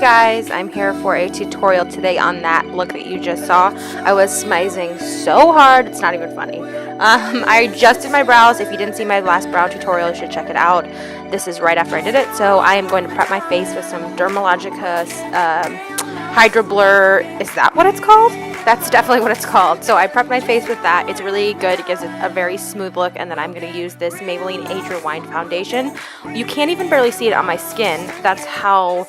guys, I'm here for a tutorial today on that look that you just saw. I was smizing so hard, it's not even funny. I just did my brows. If you didn't see my last brow tutorial, you should check it out. This is right after I did it. So I am going to prep my face with some Dermalogica Hydroblur. Is that what it's called? That's definitely what it's called. So I prepped my face with that. It's really good. It gives it a very smooth look. And then I'm going to use this Maybelline Age Rewind foundation. You can't even barely see it on my skin. That's how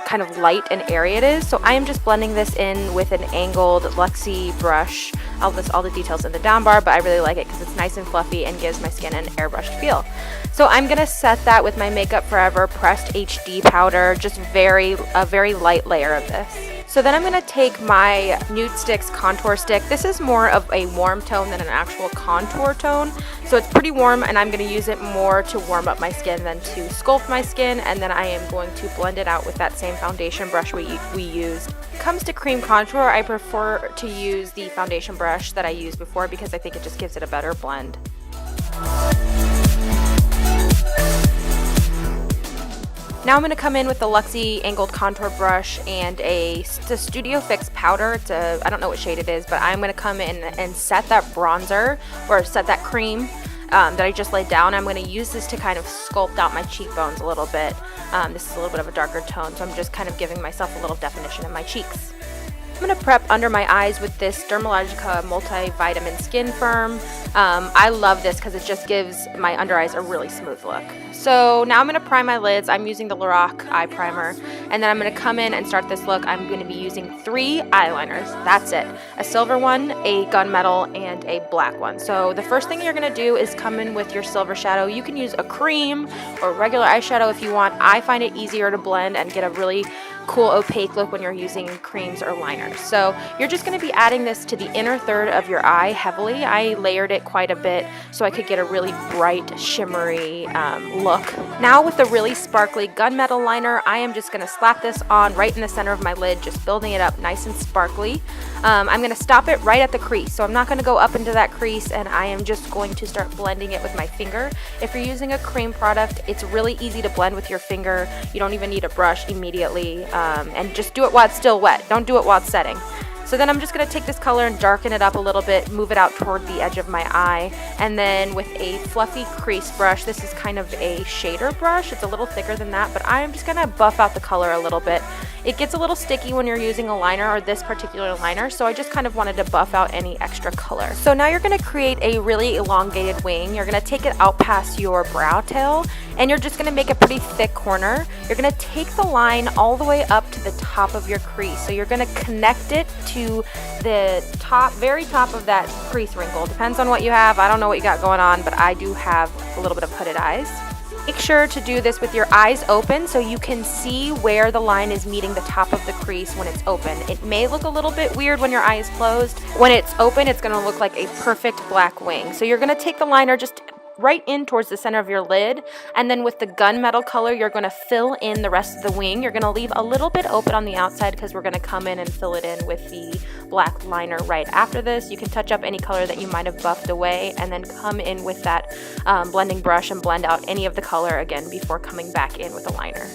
kind of light and airy it is. So I am just blending this in with an angled Luxie brush. I'll list all the details in the down bar, but I really like it because it's nice and fluffy and gives my skin an airbrushed feel. So I'm going to set that with my Makeup Forever Pressed HD powder, just a very light layer of this. So then I'm going to take my Nudestix contour stick. This is more of a warm tone than an actual contour tone. So it's pretty warm, and I'm going to use it more to warm up my skin than to sculpt my skin. And then I am going to blend it out with that same foundation brush we used. When it comes to cream contour, I prefer to use the foundation brush that I used before because I think it just gives it a better blend. Now I'm going to come in with the Luxie angled contour brush and it's a Studio Fix powder. I don't know what shade it is, but I'm going to come in and set that bronzer, or set that cream that I just laid down. I'm going to use this to kind of sculpt out my cheekbones a little bit. This is a little bit of a darker tone, so I'm just kind of giving myself a little definition in my cheeks. I'm going to prep under my eyes with this Dermalogica Multivitamin Skin Firm. I love this because it just gives my under eyes a really smooth look. So now I'm going to prime my lids. I'm using the Lorac Eye Primer, and then I'm going to come in and start this look. I'm going to be using 3 eyeliners. That's it. A silver one, a gunmetal, and a black one. So the first thing you're going to do is come in with your silver shadow. You can use a cream or regular eyeshadow if you want. I find it easier to blend and get a really cool opaque look when you're using creams or liners. So you're just going to be adding this to the inner third of your eye heavily. I layered it quite a bit so I could get a really bright, shimmery look. Now with the really sparkly gunmetal liner, I am just going to slap this on right in the center of my lid, just building it up nice and sparkly. I'm going to stop it right at the crease, so I'm not going to go up into that crease, and I am just going to start blending it with my finger. If you're using a cream product, it's really easy to blend with your finger. You don't even need a brush immediately, and just do it while it's still wet. Don't do it while it's setting. So then I'm just going to take this color and darken it up a little bit, move it out toward the edge of my eye, and then with a fluffy crease brush, this is kind of a shader brush, it's a little thicker than that, but I'm just going to buff out the color a little bit. It gets a little sticky when you're using a liner, or this particular liner, so I just kind of wanted to buff out any extra color. So now you're going to create a really elongated wing. You're going to take it out past your brow tail, and you're just going to make a pretty thick corner. You're going to take the line all the way up to the top of your crease. So you're going to connect it to the top, very top of that crease wrinkle. Depends on what you have. I don't know what you got going on, but I do have a little bit of hooded eyes. Make sure to do this with your eyes open so you can see where the line is meeting the top of the crease when it's open. It may look a little bit weird when your eye is closed. When it's open, it's going to look like a perfect black wing. So you're going to take the liner just right in towards the center of your lid, and then with the gunmetal color, you're going to fill in the rest of the wing. You're going to leave a little bit open on the outside because we're going to come in and fill it in with the black liner right after this. You can touch up any color that you might have buffed away, and then come in with that blending brush and blend out any of the color again before coming back in with a liner.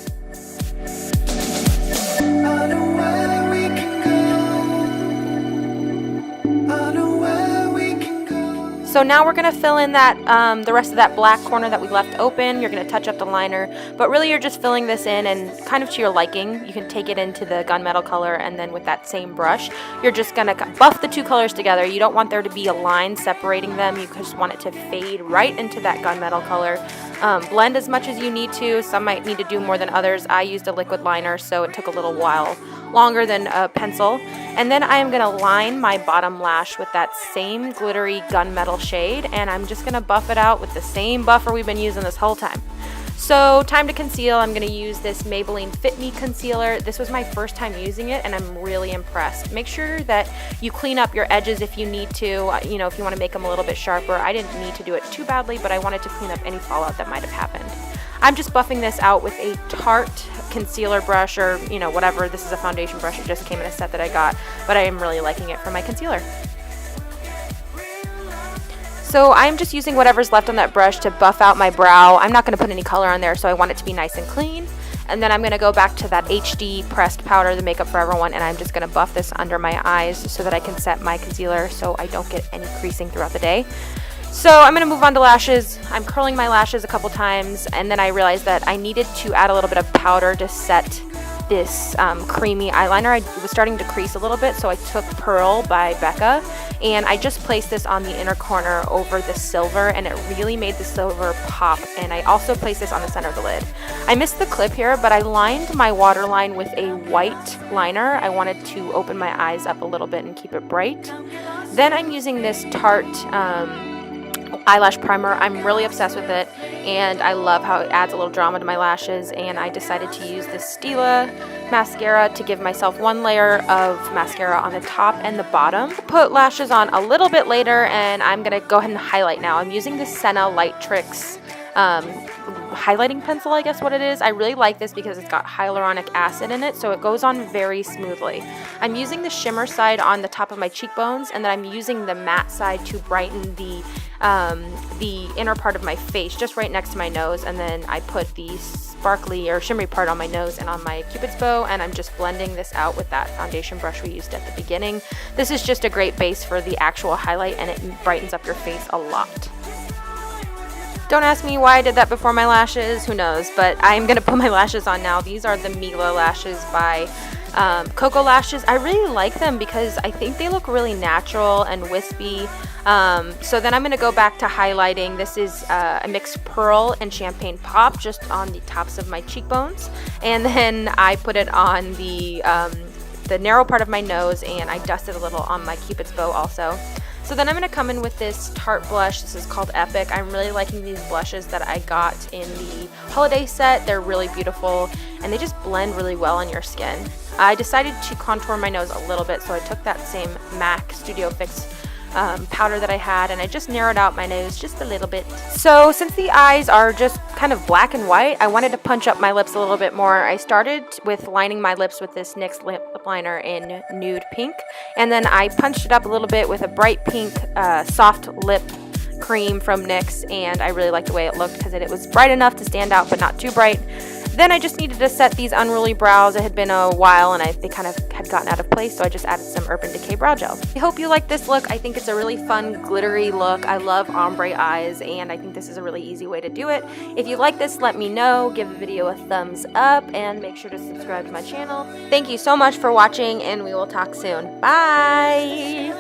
So now we're going to fill in that the rest of that black corner that we left open. You're going to touch up the liner, but really you're just filling this in and kind of to your liking. You can take it into the gunmetal color, and then with that same brush, you're just going to buff the two colors together. You don't want there to be a line separating them. You just want it to fade right into that gunmetal color. Blend as much as you need to. Some might need to do more than others. I used a liquid liner, so it took a little while longer than a pencil. And then I am going to line my bottom lash with that same glittery gunmetal shade, and I'm just going to buff it out with the same buffer we've been using this whole time. So time to conceal. I'm going to use this Maybelline Fit Me concealer. This was my first time using it, and I'm really impressed. Make sure that you clean up your edges if you need to, if you want to make them a little bit sharper. I didn't need to do it too badly, but I wanted to clean up any fallout that might have happened. I'm just buffing this out with a Tarte concealer brush, or whatever. This is a foundation brush. It just came in a set that I got, but I am really liking it for my concealer. So I'm just using whatever's left on that brush to buff out my brow. I'm not going to put any color on there, so I want it to be nice and clean. And then I'm going to go back to that HD pressed powder, the Makeup Forever one, and I'm just going to buff this under my eyes so that I can set my concealer so I don't get any creasing throughout the day. So I'm going to move on to lashes. I'm curling my lashes a couple times, and then I realized that I needed to add a little bit of powder to set this creamy eyeliner. I was starting to crease a little bit, so I took Pearl by Becca, and I just placed this on the inner corner over the silver, and it really made the silver pop. And I also placed this on the center of the lid. I missed the clip here, but I lined my waterline with a white liner. I wanted to open my eyes up a little bit and keep it bright. Then I'm using this Tarte eyelash primer. I'm really obsessed with it, and I love how it adds a little drama to my lashes, and I decided to use this Stila mascara to give myself one layer of mascara on the top and the bottom. Put lashes on a little bit later, and I'm going to go ahead and highlight now. I'm using the Senna Light Tricks highlighting pencil, I guess what it is. I really like this because it's got hyaluronic acid in it, so it goes on very smoothly. I'm using the shimmer side on the top of my cheekbones, and then I'm using the matte side to brighten the inner part of my face, just right next to my nose, and then I put the sparkly or shimmery part on my nose and on my Cupid's bow, and I'm just blending this out with that foundation brush we used at the beginning. This is just a great base for the actual highlight, and it brightens up your face a lot. Don't ask me why I did that before my lashes, who knows, but I'm going to put my lashes on now. These are the Mila lashes by Cocoa Lashes. I really like them because I think they look really natural and wispy. So then I'm going to go back to highlighting. This is a mixed Pearl and Champagne Pop just on the tops of my cheekbones. And then I put it on the narrow part of my nose, and I dusted a little on my Cupid's bow also. So then I'm going to come in with this Tarte blush. This is called Epic. I'm really liking these blushes that I got in the holiday set. They're really beautiful, and they just blend really well on your skin. I decided to contour my nose a little bit, so I took that same MAC Studio Fix powder that I had, and I just narrowed out my nose just a little bit. So since the eyes are just kind of black and white, I wanted to punch up my lips a little bit more. I started with lining my lips with this NYX lip liner in Nude Pink, and then I punched it up a little bit with a bright pink soft lip cream from NYX, and I really liked the way it looked because it was bright enough to stand out but not too bright. Then I just needed to set these unruly brows. It had been a while, and they kind of had gotten out of place, so I just added some Urban Decay brow gel. I hope you like this look. I think it's a really fun, glittery look. I love ombre eyes, and I think this is a really easy way to do it. If you like this, let me know. Give the video a thumbs up, and make sure to subscribe to my channel. Thank you so much for watching, and we will talk soon. Bye!